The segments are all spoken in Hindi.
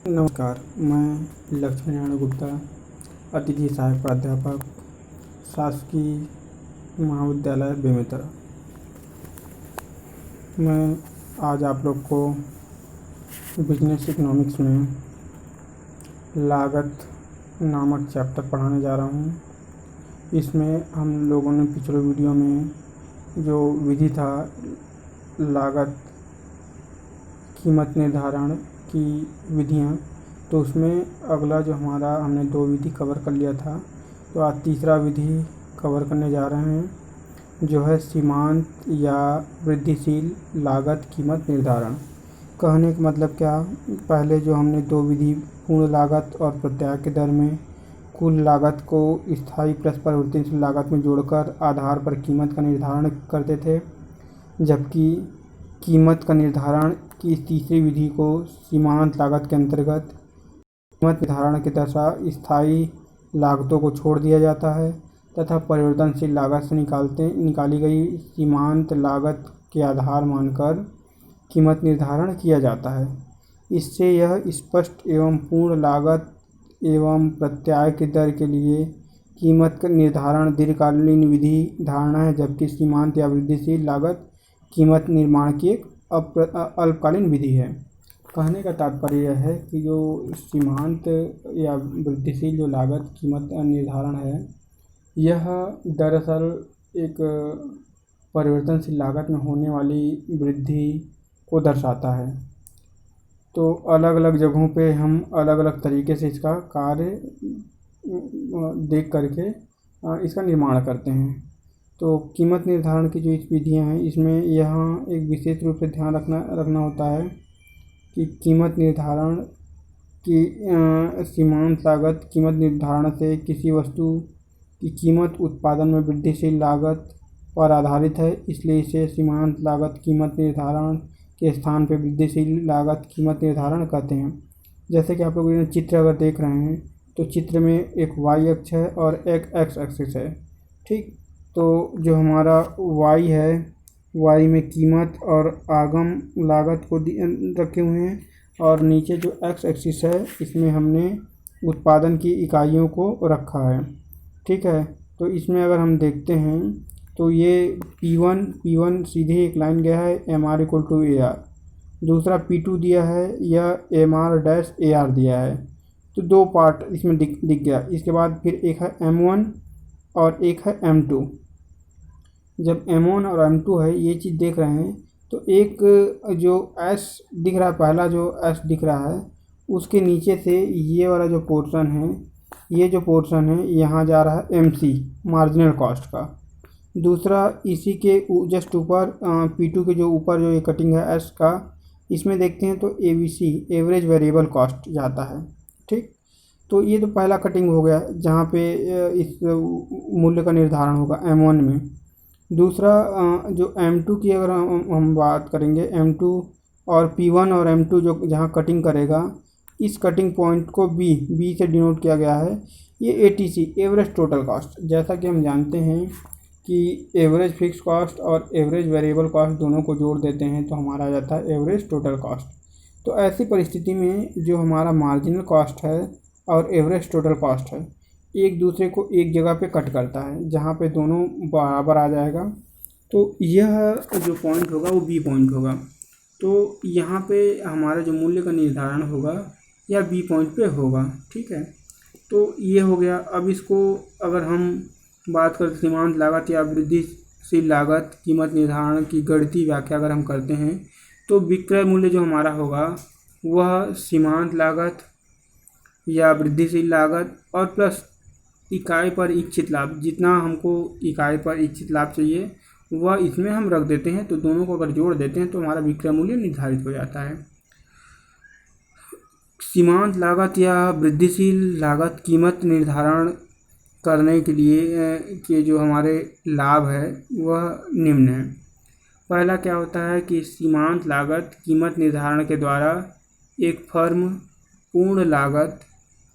नमस्कार, मैं लक्ष्मी नारायण गुप्ता, अतिथि सहायक प्राध्यापक, शासकीय महाविद्यालय बेमेतरा। मैं आज आप लोग को बिजनेस इकोनॉमिक्स में लागत नामक चैप्टर पढ़ाने जा रहा हूँ। इसमें हम लोगों ने पिछले वीडियो में जो विधि था लागत कीमत निर्धारण की विधियाँ, तो उसमें अगला जो हमारा हमने 2 विधि कवर कर लिया था, तो आज तीसरा विधि कवर करने जा रहे हैं, जो है सीमांत या वृद्धिशील लागत कीमत निर्धारण। कहने का मतलब क्या, पहले जो हमने 2 विधि पूर्ण लागत और प्रत्याय के दर में कुल लागत को स्थायी प्लस परिवर्तनशील लागत में जोड़कर आधार पर कीमत का निर्धारण करते थे, जबकि कीमत का निर्धारण की तीसरी विधि को सीमांत लागत के अंतर्गत कीमत निर्धारण की दशा स्थायी लागतों को छोड़ दिया जाता है तथा परिवर्तनशील लागत से निकाली गई सीमांत लागत के आधार मानकर कीमत निर्धारण किया जाता है। इससे यह स्पष्ट एवं पूर्ण लागत एवं प्रत्याय की दर के लिए कीमत का निर्धारण दीर्घकालीन विधि धारणा है, जबकि सीमांत या वृद्धिशील लागत कीमत निर्माण की एक अल्पकालीन विधि है। कहने का तात्पर्य यह है कि जो सीमांत या वृद्धिशील जो लागत कीमत निर्धारण है, यह दरअसल एक परिवर्तनशील लागत में होने वाली वृद्धि को दर्शाता है। तो अलग अलग जगहों पे हम अलग अलग तरीके से इसका कार्य देख करके इसका निर्माण करते हैं। तो कीमत निर्धारण की जो इस विधियाँ हैं, इसमें यहाँ एक विशेष रूप से ध्यान रखना होता है कि कीमत निर्धारण की सीमांत लागत कीमत निर्धारण से किसी वस्तु की कीमत उत्पादन में वृद्धिशील लागत पर आधारित है, इसलिए इसे सीमांत लागत कीमत निर्धारण के स्थान पर वृद्धिशील लागत कीमत निर्धारण कहते हैं। जैसे कि आप लोग ये चित्र अगर देख रहे हैं, तो चित्र में एक y अक्ष है और एक x एक्सिस है, ठीक। तो जो हमारा y है, y में कीमत और आगम लागत को रखे हुए हैं, और नीचे जो x एक्सिस है, इसमें हमने उत्पादन की इकाइयों को रखा है, ठीक है। तो इसमें अगर हम देखते हैं तो ये P1 सीधे एक लाइन गया है MR = AR, दूसरा P2 दिया है या MR-AR दिया है, तो 2 पार्ट इसमें दिख गया। इसके बाद फिर एक है M1 और एक है M2। जब M1 और M2 है, ये चीज़ देख रहे हैं, तो एक जो S दिख रहा है, पहला जो S दिख रहा है, उसके नीचे से ये वाला जो पोर्शन है, ये जो पोर्शन है यहाँ जा रहा है MC मार्जिनल कॉस्ट का। दूसरा इसी के जस्ट ऊपर P2 के जो ऊपर जो ये कटिंग है S का, इसमें देखते हैं तो ABC एवरेज वेरिएबल कॉस्ट जाता है, ठीक। तो ये तो पहला कटिंग हो गया जहाँ पे इस मूल्य का निर्धारण होगा M1 में। दूसरा जो M2 की अगर हम बात करेंगे, M2 और P1 और M2 जो जहाँ कटिंग करेगा, इस कटिंग पॉइंट को B से डिनोट किया गया है। ये ATC एवरेज टोटल कॉस्ट, जैसा कि हम जानते हैं कि एवरेज फिक्स कॉस्ट और एवरेज वेरिएबल कॉस्ट दोनों को जोड़ देते हैं तो हमारा आ जाता है एवरेज टोटल कॉस्ट। तो ऐसी परिस्थिति में जो हमारा मार्जिनल कॉस्ट है और एवरेज टोटल कॉस्ट है, एक दूसरे को एक जगह पे कट करता है, जहाँ पे दोनों बराबर आ जाएगा। तो यह जो पॉइंट होगा वो B पॉइंट होगा। तो यहाँ पे हमारा जो मूल्य का निर्धारण होगा यह B पॉइंट पे होगा, ठीक है। तो ये हो गया। अब इसको अगर हम बात करते सीमांत लागत या वृद्धिशील लागत कीमत निर्धारण की गणितीय व्याख्या अगर हम करते हैं, तो विक्रय मूल्य जो हमारा होगा वह सीमांत लागत या वृद्धिशील लागत और प्लस इकाई पर इच्छित लाभ, जितना हमको इकाई पर इच्छित लाभ चाहिए वह इसमें हम रख देते हैं। तो दोनों को अगर जोड़ देते हैं तो हमारा विक्रय मूल्य निर्धारित हो जाता है। सीमांत लागत या वृद्धिशील लागत कीमत निर्धारण करने के लिए के जो हमारे लाभ है वह निम्न है। पहला क्या होता है कि सीमांत लागत कीमत निर्धारण के द्वारा एक फर्म पूर्ण लागत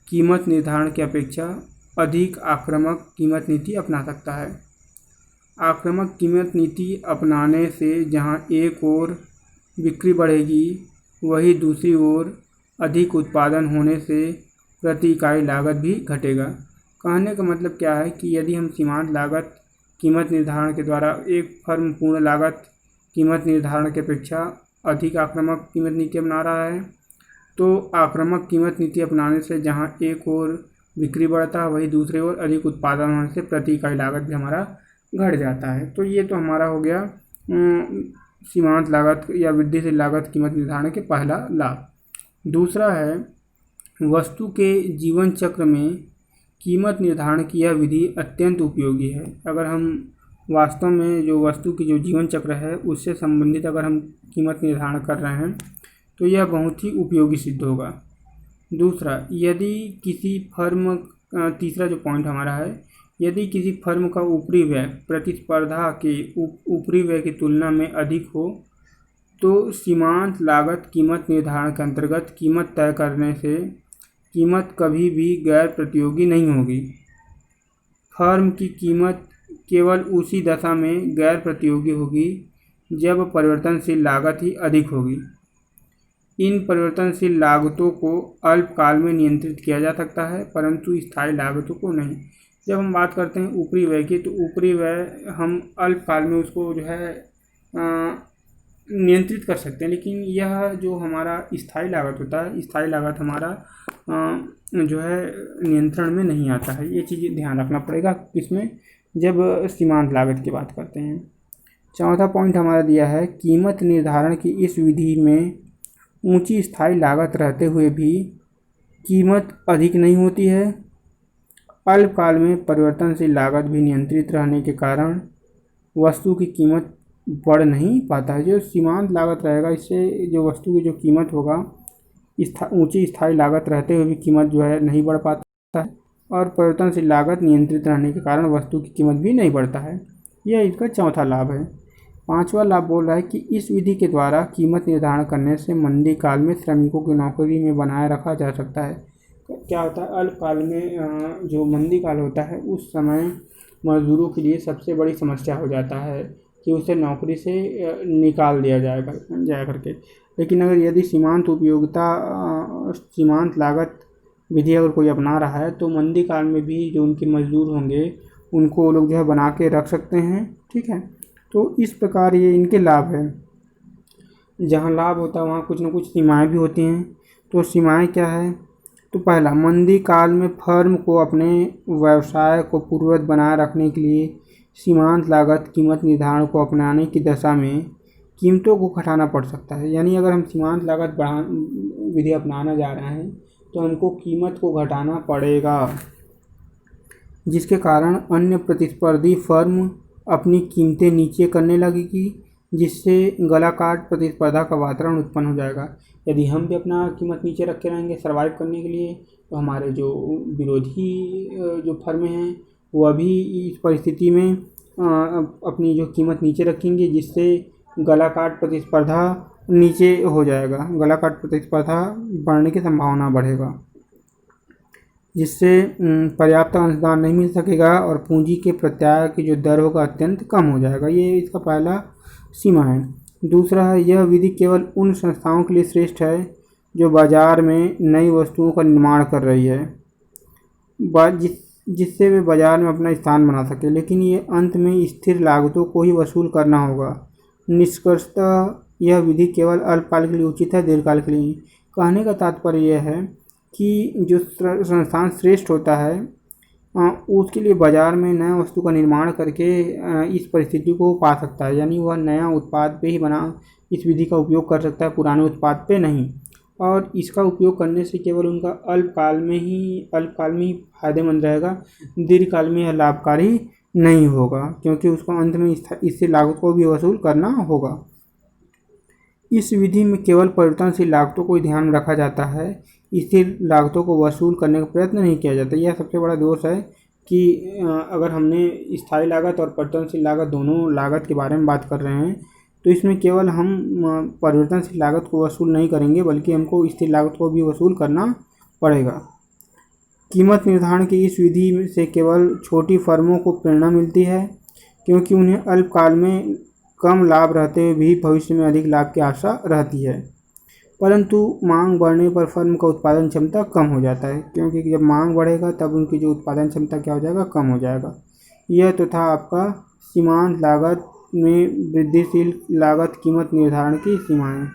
कीमत निर्धारण की अपेक्षा अधिक आक्रामक कीमत नीति अपना सकता है। आक्रामक कीमत नीति अपनाने से जहां एक ओर बिक्री बढ़ेगी, वहीं दूसरी ओर अधिक उत्पादन होने से प्रति इकाई लागत भी घटेगा। कहने का मतलब क्या है कि यदि हम सीमांत लागत कीमत निर्धारण के द्वारा एक फर्म पूर्ण लागत कीमत निर्धारण की अपेक्षा अधिक आक्रामक कीमत नीति अपना रहा है, तो आक्रामक कीमत नीति अपनाने से जहां एक ओर बिक्री बढ़ता है, वहीं दूसरी ओर अधिक उत्पादन होने से प्रति इकाई लागत भी हमारा घट जाता है। तो ये तो हमारा हो गया सीमांत लागत या वृद्धिशील लागत कीमत निर्धारण के पहला लाभ। दूसरा है वस्तु के जीवन चक्र में कीमत निर्धारण की यह विधि अत्यंत उपयोगी है। अगर हम वास्तव में जो वस्तु की जो जीवन चक्र है उससे संबंधित अगर हम कीमत निर्धारण कर रहे हैं तो यह बहुत ही उपयोगी सिद्ध होगा। दूसरा, यदि किसी फर्म तीसरा जो पॉइंट हमारा है, यदि किसी फर्म का ऊपरी व्यय प्रतिस्पर्धा के ऊपरी व्यय की तुलना में अधिक हो तो सीमांत लागत कीमत निर्धारण के अंतर्गत कीमत तय करने से कीमत कभी भी गैर प्रतियोगी नहीं होगी। फर्म की कीमत केवल उसी दशा में गैर प्रतियोगी होगी जब परिवर्तनशील लागत ही अधिक होगी। इन परिवर्तनशील लागतों को अल्पकाल में नियंत्रित किया जा सकता है, परंतु स्थायी लागतों को नहीं। जब हम बात करते हैं ऊपरी व्यय की, तो ऊपरी व्यय हम अल्पकाल में उसको जो है नियंत्रित कर सकते हैं, लेकिन यह जो हमारा स्थायी लागत होता है, स्थायी लागत हमारा जो है नियंत्रण में नहीं आता है। ये चीज़ ध्यान रखना पड़ेगा किसमें, जब सीमांत लागत की बात करते हैं। चौथा पॉइंट हमारा दिया है कीमत निर्धारण की इस विधि में ऊंची स्थायी लागत रहते हुए भी कीमत अधिक नहीं होती है। अल्पकाल में परिवर्तनशील लागत भी नियंत्रित रहने के कारण वस्तु की कीमत बढ़ नहीं पाता है। जो सीमांत लागत रहेगा, इससे जो वस्तु की जो कीमत होगा ऊंची स्थायी लागत रहते हुए भी कीमत जो है नहीं बढ़ पाता है, और परिवर्तनशील लागत नियंत्रित रहने के कारण वस्तु की कीमत भी नहीं बढ़ता है। यह इसका चौथा लाभ है। पांचवा लाभ बोल रहा है कि इस विधि के द्वारा कीमत निर्धारण करने से मंदी काल में श्रमिकों की नौकरी में बनाए रखा जा सकता है। क्या होता है, अल्पकाल में जो मंदी काल होता है उस समय मजदूरों के लिए सबसे बड़ी समस्या हो जाता है कि उसे नौकरी से निकाल दिया जाया करके। लेकिन अगर यदि सीमांत लागत विधि अगर कोई अपना रहा है तो मंदी काल में भी जो उनके मजदूर होंगे उनको वो लोग जो है बना के रख सकते हैं। ठीक है, तो इस प्रकार ये इनके लाभ हैं। जहाँ लाभ होता है वहाँ कुछ न कुछ सीमाएं भी होती हैं। तो सीमाएं क्या है, तो पहला, मंदी काल में फर्म को अपने व्यवसाय को पूर्ववत बनाए रखने के लिए सीमांत लागत कीमत निर्धारण को अपनाने की दशा में कीमतों को घटाना पड़ सकता है। यानी अगर हम सीमांत लागत विधि अपनाना जा रहे हैं तो हमको कीमत को घटाना पड़ेगा, जिसके कारण अन्य प्रतिस्पर्धी फर्म अपनी कीमतें नीचे करने लगेगी, जिससे गला काट प्रतिस्पर्धा का वातावरण उत्पन्न हो जाएगा। यदि हम भी अपना कीमत नीचे रखे रहेंगे सर्वाइव करने के लिए, तो हमारे जो विरोधी जो फर्में हैं वह भी इस परिस्थिति में अपनी जो कीमत नीचे रखेंगे, जिससे गला काट प्रतिस्पर्धा नीचे हो जाएगा, गला काट प्रतिस्पर्धा बढ़ने की संभावना बढ़ेगा, जिससे पर्याप्त अंशदान नहीं मिल सकेगा और पूंजी के प्रत्याय की जो दर होगा अत्यंत कम हो जाएगा। ये इसका पहला सीमा है। दूसरा है, यह विधि केवल उन संस्थाओं के लिए श्रेष्ठ है जो बाजार में नई वस्तुओं का निर्माण कर रही है, जिससे वे बाजार में अपना स्थान बना सके, लेकिन ये अंत में स्थिर लागतों को ही वसूल करना होगा। निष्कर्षतः यह विधि केवल अल्पकाल के लिए उचित है, दीर्घकाल के लिए। कहने का तात्पर्य यह है कि जो संस्थान श्रेष्ठ होता है उसके लिए बाजार में नया वस्तु का निर्माण करके इस परिस्थिति को पा सकता है। यानी वह नया उत्पाद पे ही इस विधि का उपयोग कर सकता है, पुराने उत्पाद पे नहीं। और इसका उपयोग करने से केवल उनका अल्पकाल में ही फायदेमंद रहेगा, दीर्घकाल में यह लाभकारी नहीं होगा, क्योंकि उसको अंत में इससे लागत को भी वसूल करना होगा। इस विधि में केवल परिवर्तनशील लागतों को ध्यान में रखा जाता है, स्थिर लागतों को वसूल करने का प्रयत्न नहीं किया जाता। यह सबसे बड़ा दोष है कि अगर हमने स्थायी लागत और परिवर्तनशील लागत दोनों लागत के बारे में बात कर रहे हैं तो इसमें केवल हम परिवर्तनशील लागत को वसूल नहीं करेंगे, बल्कि हमको स्थिर लागत को भी वसूल करना पड़ेगा। कीमत निर्धारण की इस विधि से केवल छोटी फर्मों को प्रेरणा मिलती है, क्योंकि उन्हें अल्पकाल में कम लाभ रहते हुए भी भविष्य में अधिक लाभ की आशा रहती है। परंतु मांग बढ़ने पर फर्म का उत्पादन क्षमता कम हो जाता है, क्योंकि जब मांग बढ़ेगा तब उनकी जो उत्पादन क्षमता क्या हो जाएगा, कम हो जाएगा। यह तो था आपका सीमांत लागत में वृद्धिशील लागत कीमत निर्धारण की सीमाएं।